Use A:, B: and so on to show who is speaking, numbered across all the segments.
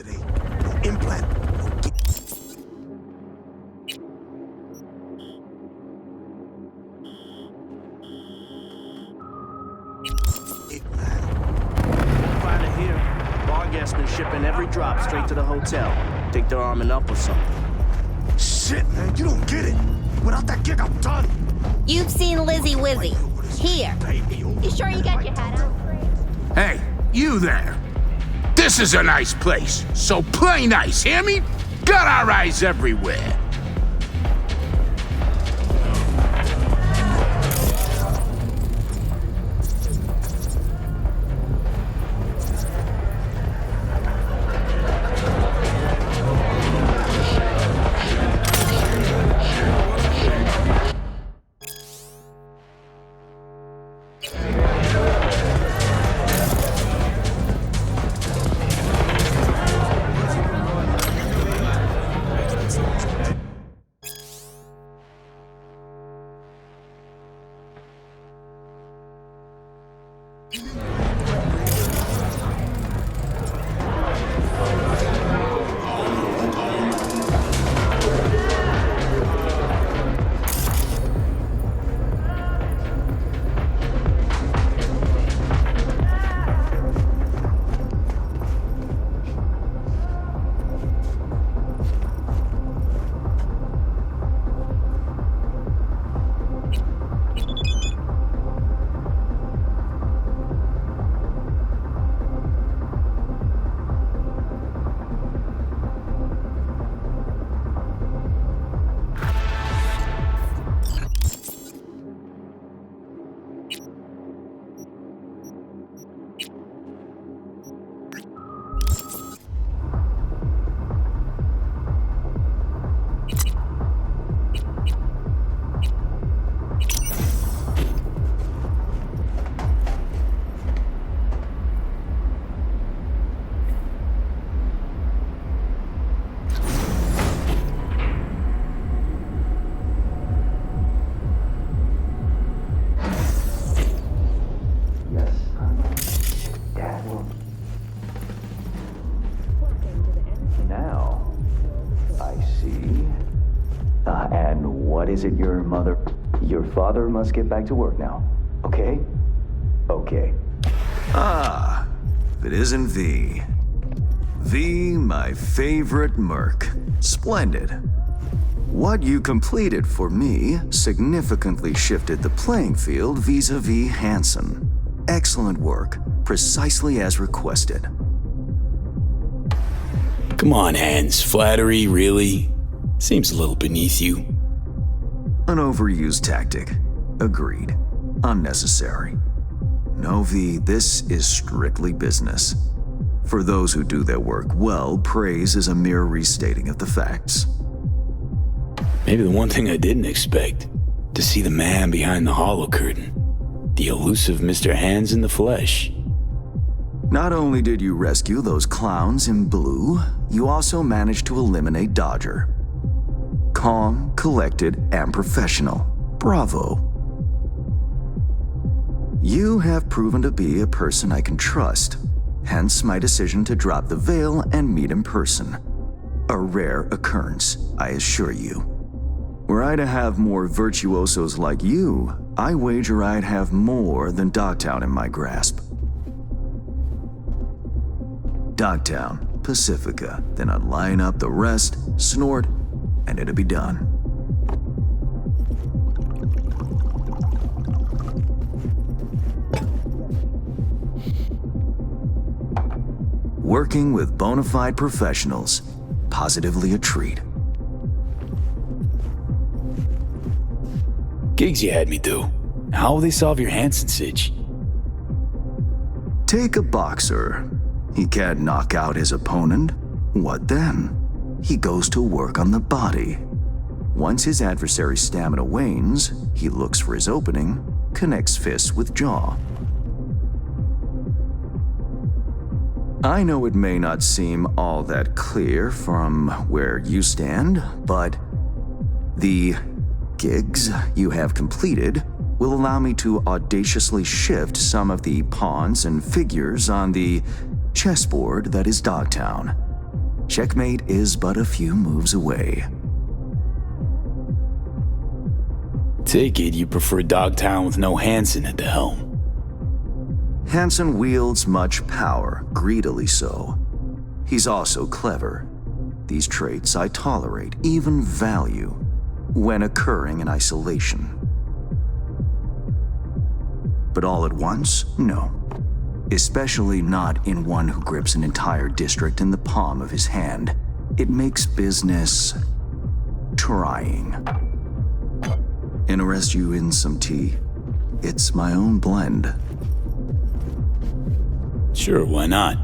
A: No implant.
B: Right here, bar guests been shipping every drop straight to the hotel. Think they're arming up or something.
A: Shit, man, you don't get it. Without that gig, I'm done.
C: You've seen Lizzie Wizzy. Here.
D: You sure you got your hat out?
E: Hey, you there. This is a nice place, so play nice, hear me? Got our eyes everywhere.
F: Is it your mother? Your father must get back to work now. Okay? Okay.
G: Ah, if it isn't V. V, my favorite merc. Splendid. What you completed for me significantly shifted the playing field vis-a-vis Hansen. Excellent work, precisely as requested.
H: Come on, Hans. Flattery, really? Seems a little beneath you.
G: An overused tactic. Agreed. Unnecessary. No, V, this is strictly business. For those who do their work well, praise is a mere restating of the facts.
H: Maybe the one thing I didn't expect, to see the man behind the hollow curtain. The elusive Mr. Hands in the flesh.
G: Not only did you rescue those clowns in blue, you also managed to eliminate Dodger. Calm, collected, and professional. Bravo. You have proven to be a person I can trust, hence my decision to drop the veil and meet in person. A rare occurrence, I assure you. Were I to have more virtuosos like you, I wager I'd have more than Dogtown in my grasp. Dogtown, Pacifica, then I'd line up the rest, snort, and it'll be done. Working with bona fide professionals, positively a treat.
H: Gigs you had me do. How will they solve your Hansen sitch?
G: Take a boxer. He can't knock out his opponent. What then? He goes to work on the body. Once his adversary's stamina wanes, he looks for his opening, connects fists with jaw. I know it may not seem all that clear from where you stand, but the gigs you have completed will allow me to audaciously shift some of the pawns and figures on the chessboard that is Dogtown. Checkmate is but a few moves away.
H: Take it you prefer Dogtown with no Hansen at the helm.
G: Hansen wields much power, greedily so. He's also clever. These traits I tolerate, even value, when occurring in isolation. But all at once, no. Especially not in one who grips an entire district in the palm of his hand. It makes business trying. Interest you in some tea? It's my own blend.
H: Sure, why not?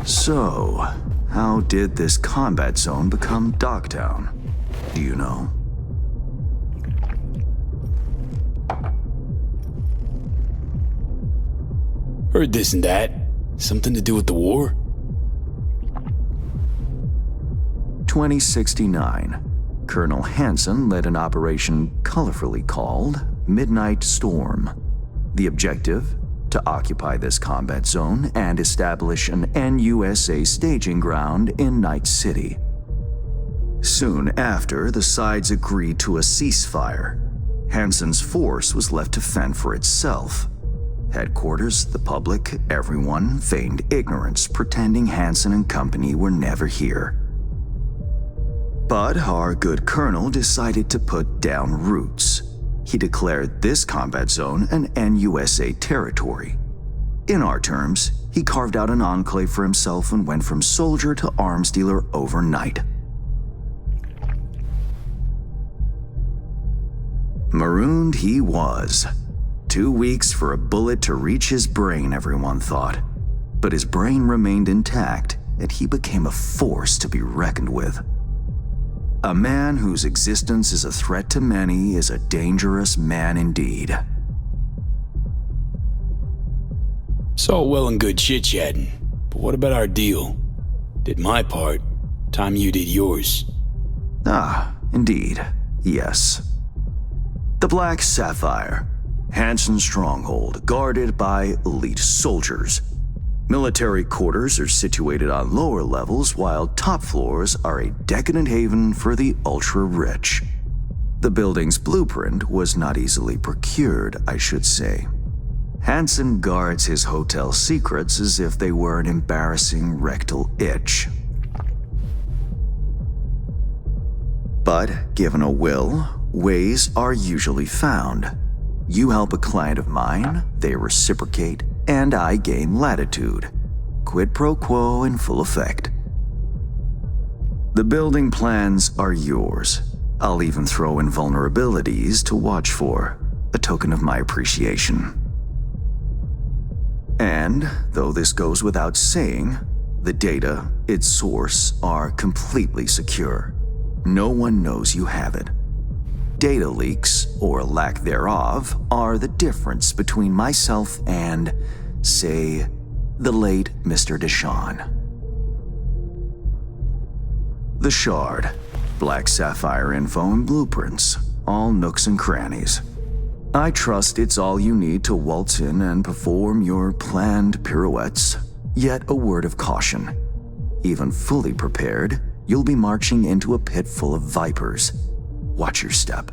G: So, how did this combat zone become Dogtown? Do you know?
H: Heard this and that. Something to do with the war?
G: 2069. Colonel Hansen led an operation colorfully called Midnight Storm. The objective? To occupy this combat zone and establish an NUSA staging ground in Night City. Soon after, the sides agreed to a ceasefire. Hansen's force was left to fend for itself. Headquarters, the public, everyone feigned ignorance, pretending Hansen and company were never here. But our good colonel decided to put down roots. He declared this combat zone an NUSA territory. In our terms, he carved out an enclave for himself and went from soldier to arms dealer overnight. Marooned he was. 2 weeks for a bullet to reach his brain, everyone thought. But his brain remained intact, and he became a force to be reckoned with. A man whose existence is a threat to many is a dangerous man indeed.
H: It's all well and good chit-chatting, but what about our deal? Did my part, time you did yours.
G: Ah, indeed, yes. The Black Sapphire, Hansen's stronghold, guarded by elite soldiers. Military quarters are situated on lower levels, while top floors are a decadent haven for the ultra-rich. The building's blueprint was not easily procured, I should say. Hansen guards his hotel secrets as if they were an embarrassing rectal itch. But given a will, ways are usually found. You help a client of mine, they reciprocate, and I gain latitude. Quid pro quo in full effect. The building plans are yours. I'll even throw in vulnerabilities to watch for, a token of my appreciation. And, though this goes without saying, the data, its source, are completely secure. No one knows you have it. Data leaks, or lack thereof, are the difference between myself and, say, the late Mr. Deshawn. The Shard, Black Sapphire info and blueprints, all nooks and crannies. I trust it's all you need to waltz in and perform your planned pirouettes, yet a word of caution. Even fully prepared, you'll be marching into a pit full of vipers. Watch your step.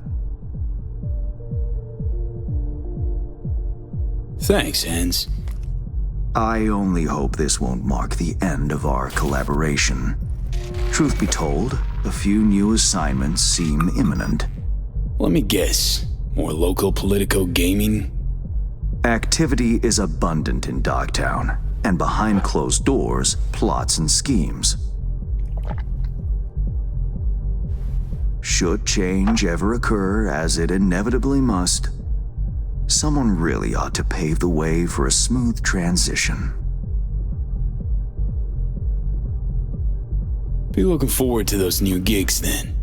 H: Thanks, Hans.
G: I only hope this won't mark the end of our collaboration. Truth be told, a few new assignments seem imminent.
H: Let me guess. More local politico gaming?
G: Activity is abundant in Dogtown, and behind closed doors, plots and schemes. Should change ever occur, as it inevitably must, someone really ought to pave the way for a smooth transition.
H: Be looking forward to those new gigs then.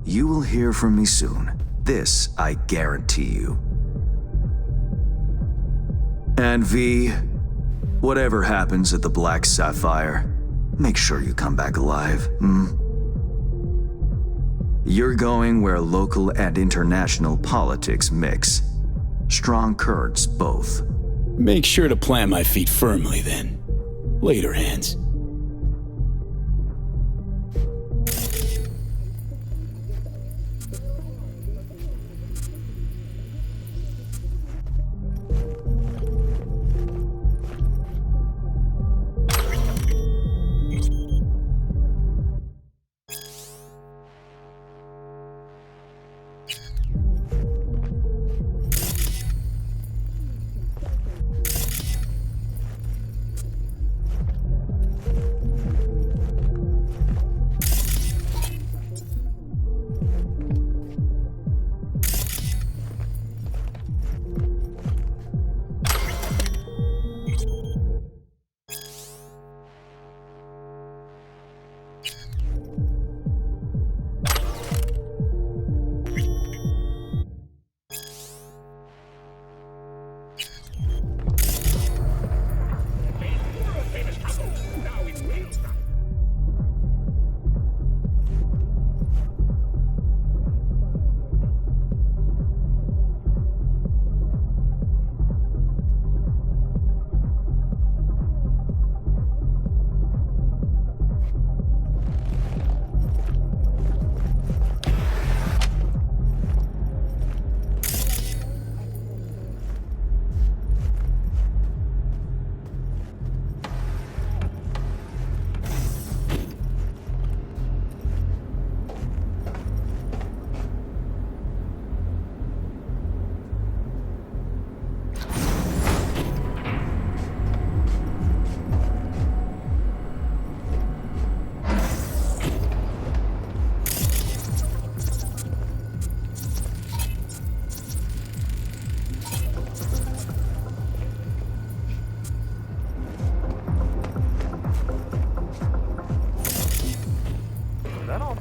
G: You will hear from me soon. This I guarantee you. And V, whatever happens at the Black Sapphire, make sure you come back alive, You're going where local and international politics mix. Strong currents, both.
H: Make sure to plant my feet firmly then. Later, Hans.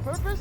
I: purpose?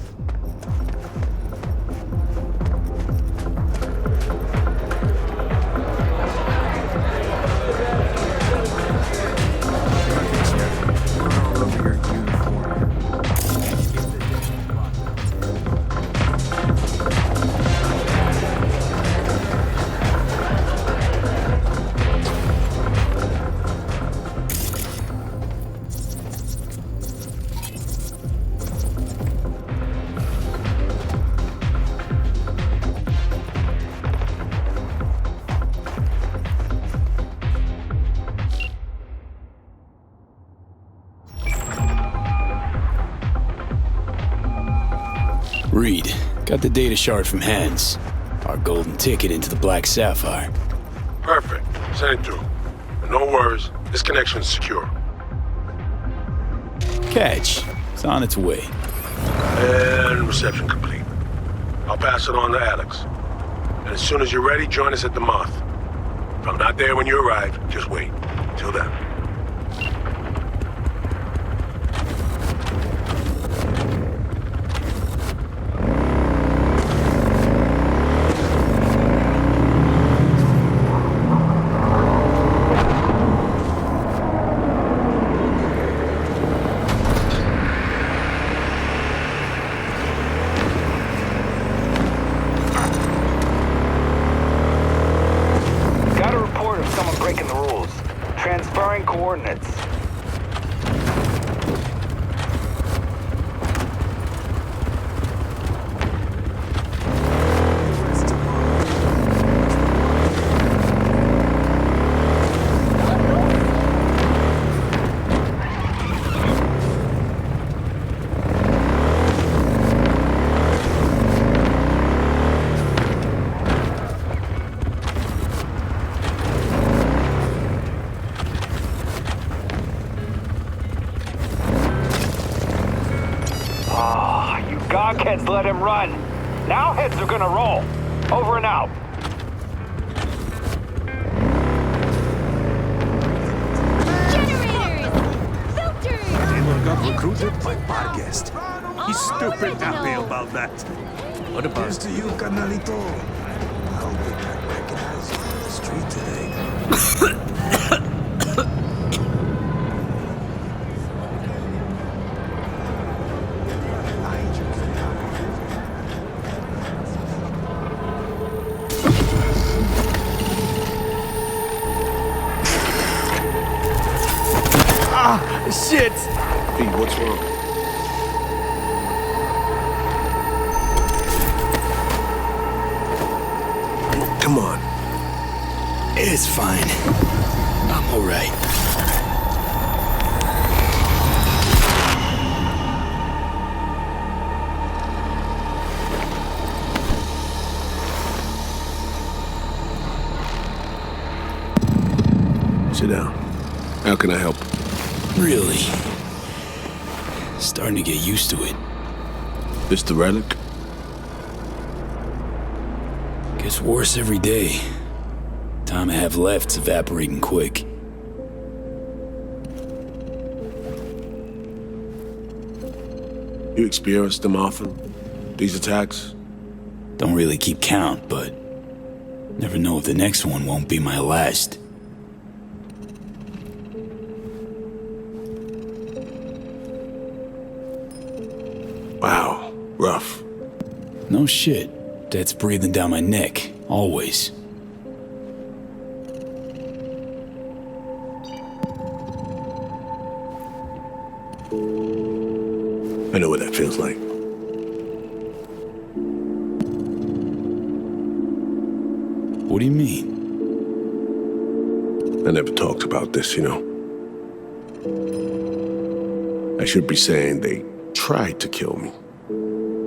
H: Reed, got the data shard from Hans. Our golden ticket into the Black Sapphire.
J: Perfect. Send it through. No worries. This connection's secure.
H: Catch. It's on its way.
J: And reception complete. I'll pass it on to Alex. And as soon as you're ready, join us at the Moth. If I'm not there when you arrive, just wait. Till then.
K: Transferring coordinates. Godheads let him run. Now heads are gonna roll. Over and out.
D: Generators! Filters!
A: Taylor got recruited by Vargas. He's stupid happy about that.
B: What about
A: Here's to you, carnalito. I hope we can recognize you on the street today.
B: Shit!
J: Pete, what's wrong? Come on.
H: It's fine. I'm all right.
J: Sit down. How can I help?
H: Really? Starting to get used to it.
J: This the relic?
H: Gets worse every day. Time I have left's evaporating quick.
J: You experience them often? These attacks?
H: Don't really keep count, but never know if the next one won't be my last.
J: Wow, rough.
H: No shit. That's breathing down my neck, always.
J: I know what that feels like.
H: What do you mean?
J: I never talked about this, you know. I should be saying they tried to kill me,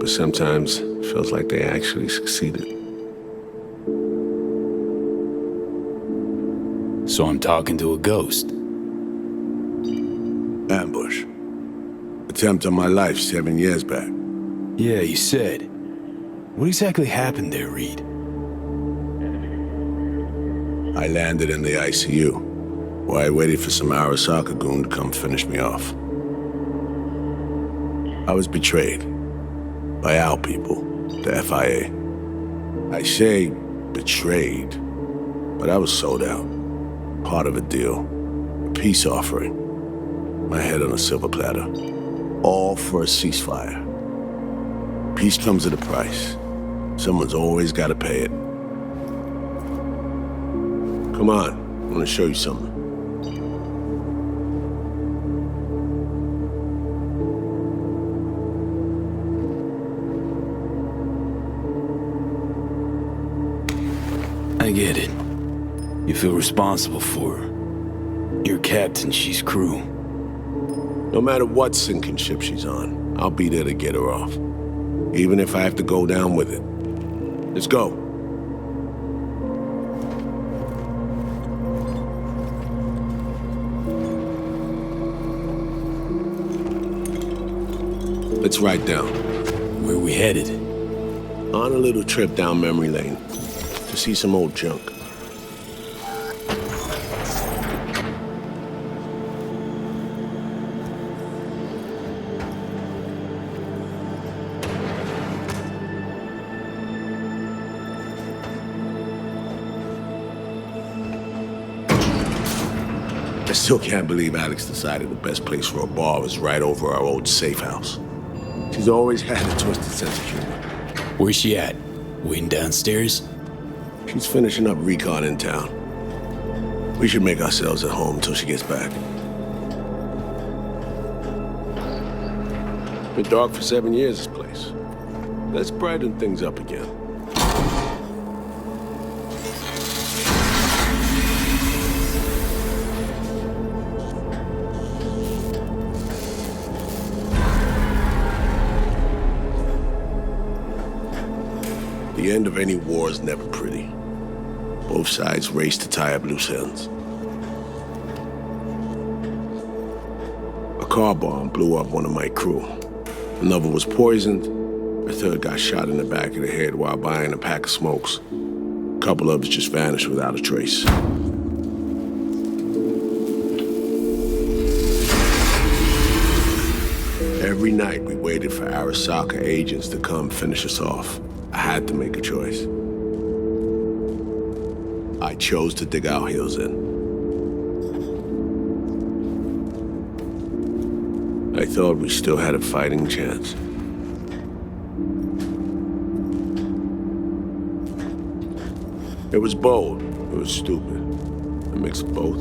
J: but sometimes it feels like they actually succeeded.
H: So I'm talking to a ghost.
J: Ambush. Attempt on my life 7 years back.
H: Yeah, you said. What exactly happened there, Reed?
J: I landed in the ICU, where I waited for some Arasaka goon to come finish me off. I was betrayed, By our people, the FIA. I say betrayed, but I was sold out. Part of a deal. A peace offering. My head on a silver platter. All for a ceasefire. Peace comes at a price. Someone's always got to pay it. Come on, I want to show you something.
H: I get it. You feel responsible for her. You're captain, she's crew.
J: No matter what sinking ship she's on, I'll be there to get her off. Even if I have to go down with it. Let's go. Let's ride down.
H: Where we headed?
J: On a little trip down memory lane. To see some old junk. I still can't believe Alex decided the best place for a bar was right over our old safe house. She's always had a twisted sense of humor.
H: Where's she at? Waiting downstairs?
J: She's finishing up recon in town. We should make ourselves at home until she gets back. Been dark for 7 years, this place. Let's brighten things up again. The end of any war is never pretty. Both sides race to tie up loose ends. A car bomb blew up one of my crew. Another was poisoned. A third got shot in the back of the head while buying a pack of smokes. A couple others just vanished without a trace. Every night we waited for Arasaka agents to come finish us off. I had to make a choice. I chose to dig our heels in. I thought we still had a fighting chance. It was bold. It was stupid. A mix of both.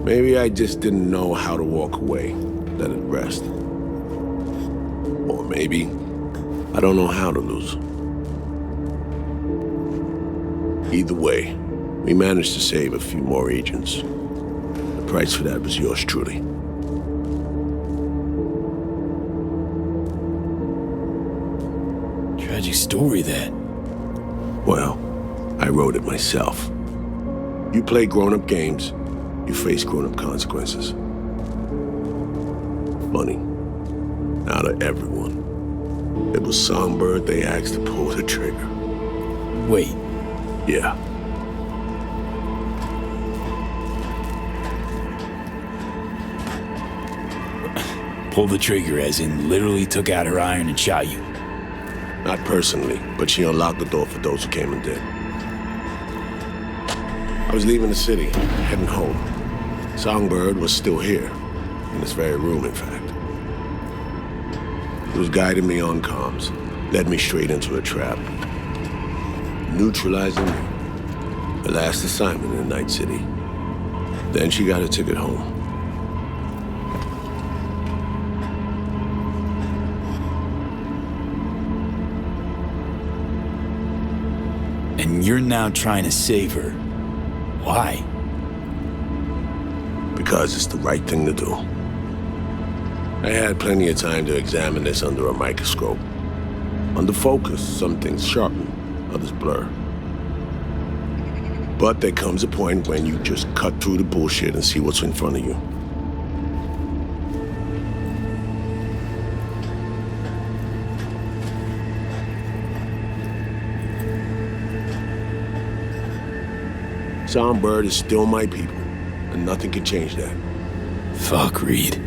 J: Maybe I just didn't know how to walk away, let it rest. Or maybe I don't know how to lose. Either way, we managed to save a few more agents. The price for that was yours truly.
H: Tragic story, that.
J: Well, I wrote it myself. You play grown-up games, you face grown-up consequences. Funny. Out of everyone, it was Songbird they asked to pull the trigger.
H: Wait.
J: Yeah.
H: Pull the trigger, as in literally took out her iron and shot you.
J: Not personally, but she unlocked the door for those who came and did. I was leaving the city, heading home. Songbird was still here, in this very room, in fact. He was guiding me on comms, led me straight into a trap. Neutralizing me. The last assignment in Night City. Then she got a ticket home.
H: And you're now trying to save her. Why?
J: Because it's the right thing to do. I had plenty of time to examine this under a microscope. Under focus, some things sharpen, others blur. But there comes a point when you just cut through the bullshit and see what's in front of you. Songbird is still my people, and nothing can change that.
H: Fuck, Reed.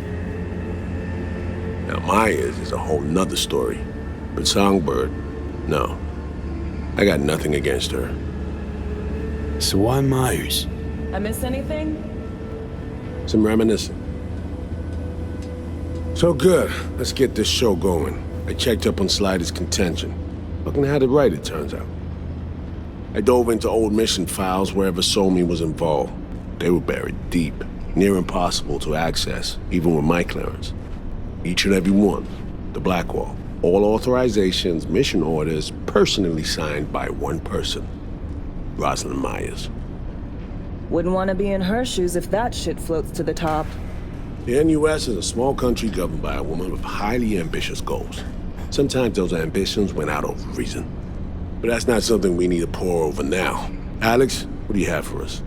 J: Now Myers is a whole nother story. But Songbird, no. I got nothing against her.
H: So why Myers?
I: I miss anything?
J: Some reminiscing. So good, let's get this show going. I checked up on Slider's contention. Fucking had it right, it turns out. I dove into old mission files wherever Somi was involved. They were buried deep, near impossible to access, even with my clearance. Each and every one, the Blackwall. All authorizations, mission orders, personally signed by one person. Rosalind Myers.
I: Wouldn't want to be in her shoes if that shit floats to the top.
J: The NUS is a small country governed by a woman with highly ambitious goals. Sometimes those ambitions went out of reason. But that's not something we need to pour over now. Alex, what do you have for us?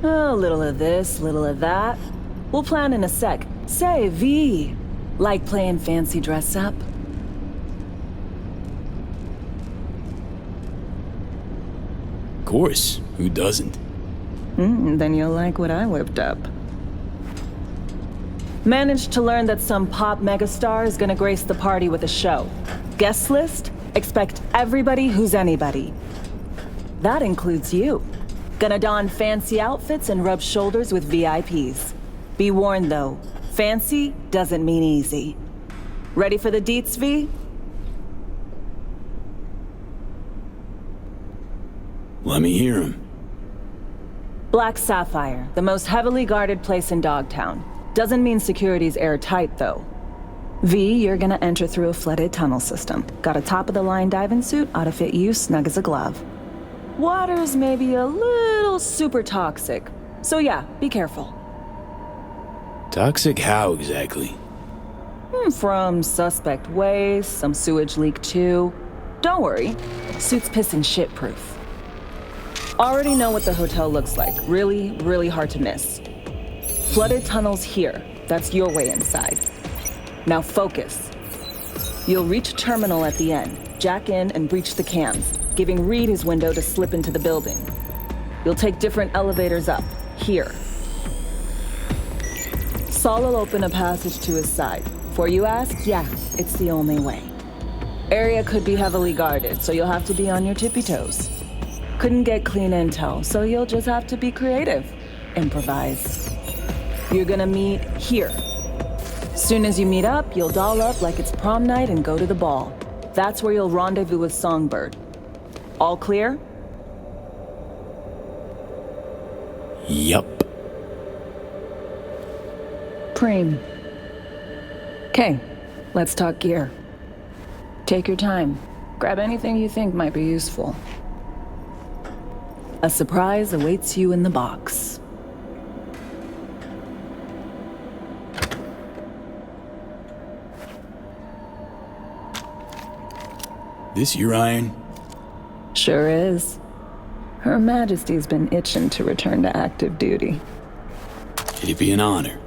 I: A little of this, little of that. We'll plan in a sec. Say, V, like playing fancy dress up?
H: Of course, who doesn't?
I: Then you'll like what I whipped up. Managed to learn that some pop megastar is gonna grace the party with a show. Guest list? Expect everybody who's anybody. That includes you. Gonna don fancy outfits and rub shoulders with VIPs. Be warned though, fancy doesn't mean easy. Ready for the deets, V?
H: Let me hear him.
I: Black Sapphire, the most heavily guarded place in Dogtown. Doesn't mean security's airtight, though. V, you're gonna enter through a flooded tunnel system. Got a top-of-the-line diving suit, ought to fit you snug as a glove. Water's maybe a little super toxic. So yeah, be careful.
H: Toxic how exactly?
I: From suspect waste, some sewage leak too. Don't worry, suit's piss and shit proof. Already know what the hotel looks like. Really, really hard to miss. Flooded tunnels here. That's your way inside. Now focus. You'll reach a terminal at the end. Jack in and breach the cams, giving Reed his window to slip into the building. You'll take different elevators up. Here. Saul will open a passage to his side. Before you ask, yeah, it's the only way. Area could be heavily guarded, so you'll have to be on your tippy toes. Couldn't get clean intel, so you'll just have to be creative. Improvise. You're gonna meet here. Soon as you meet up, you'll doll up like it's prom night and go to the ball. That's where you'll rendezvous with Songbird. All clear?
H: Yup.
I: Preem. Okay, let's talk gear. Take your time. Grab anything you think might be useful. A surprise awaits you in the box.
H: This your iron?
I: Sure is. Her Majesty's been itching to return to active duty.
H: It'd be an honor.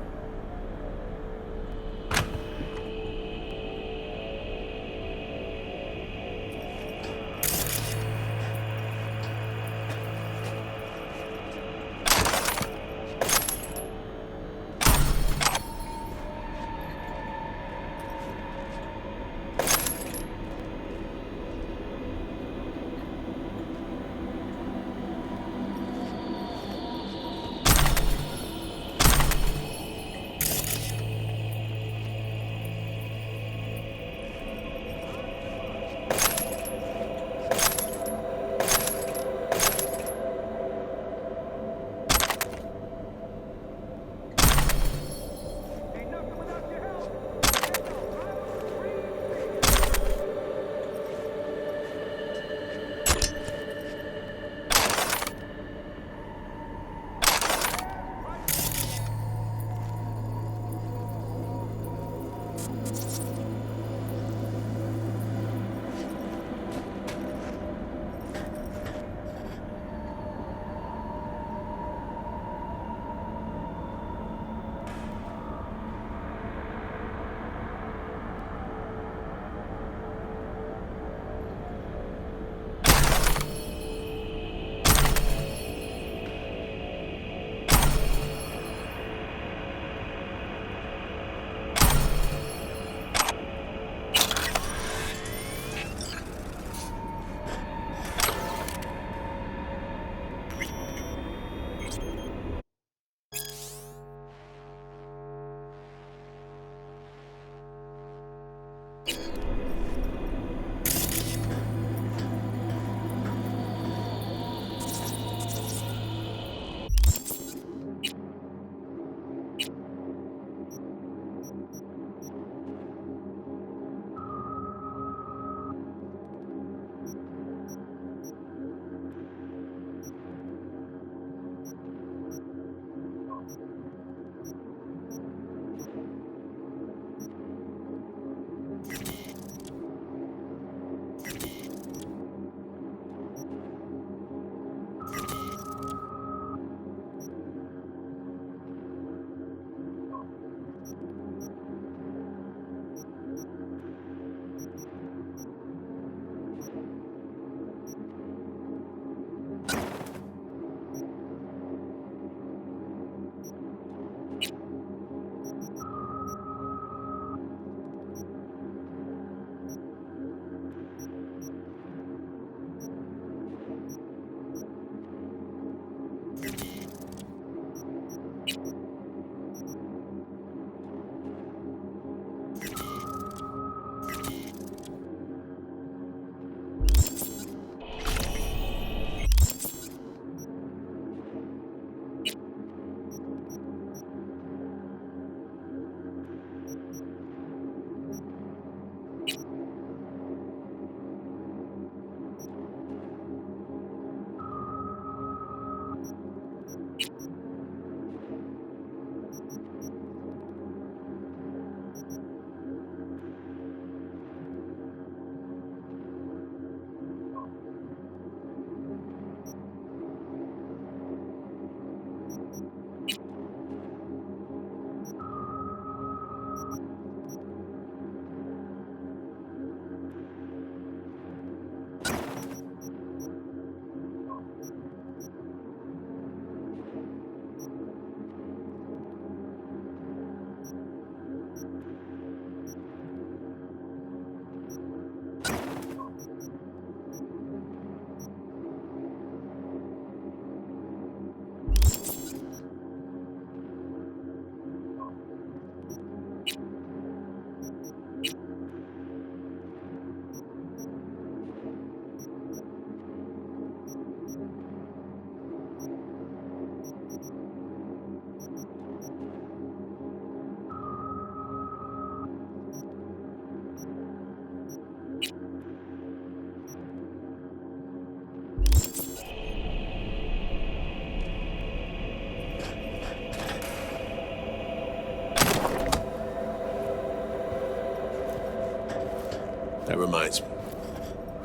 J: That reminds me.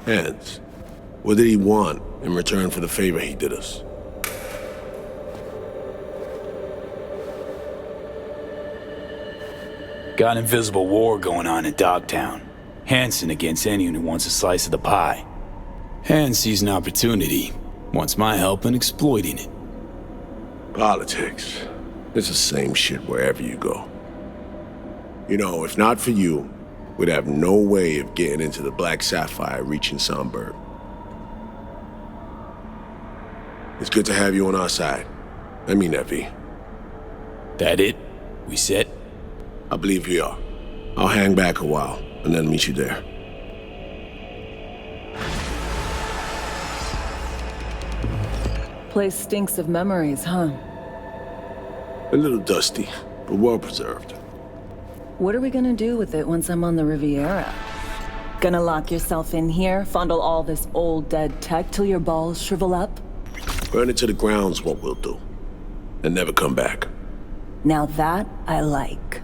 J: Hans, what did he want in return for the favor he did us?
H: Got an invisible war going on in Dogtown. Hanson against anyone who wants a slice of the pie. Hans sees an opportunity, wants my help in exploiting it.
J: Politics. It's the same shit wherever you go. You know, if not for you, we'd have no way of getting into the Black Sapphire reaching Sonberg. It's good to have you on our side. I mean that, V.
H: That it? We set?
J: I believe we are. I'll hang back a while, and then meet you there.
I: Place stinks of memories, huh?
J: A little dusty, but well preserved.
I: What are we gonna do with it once I'm on the Riviera? Gonna lock yourself in here, fondle all this old dead tech till your balls shrivel up?
J: Burn it to the ground's what we'll do. And never come back.
I: Now that I like.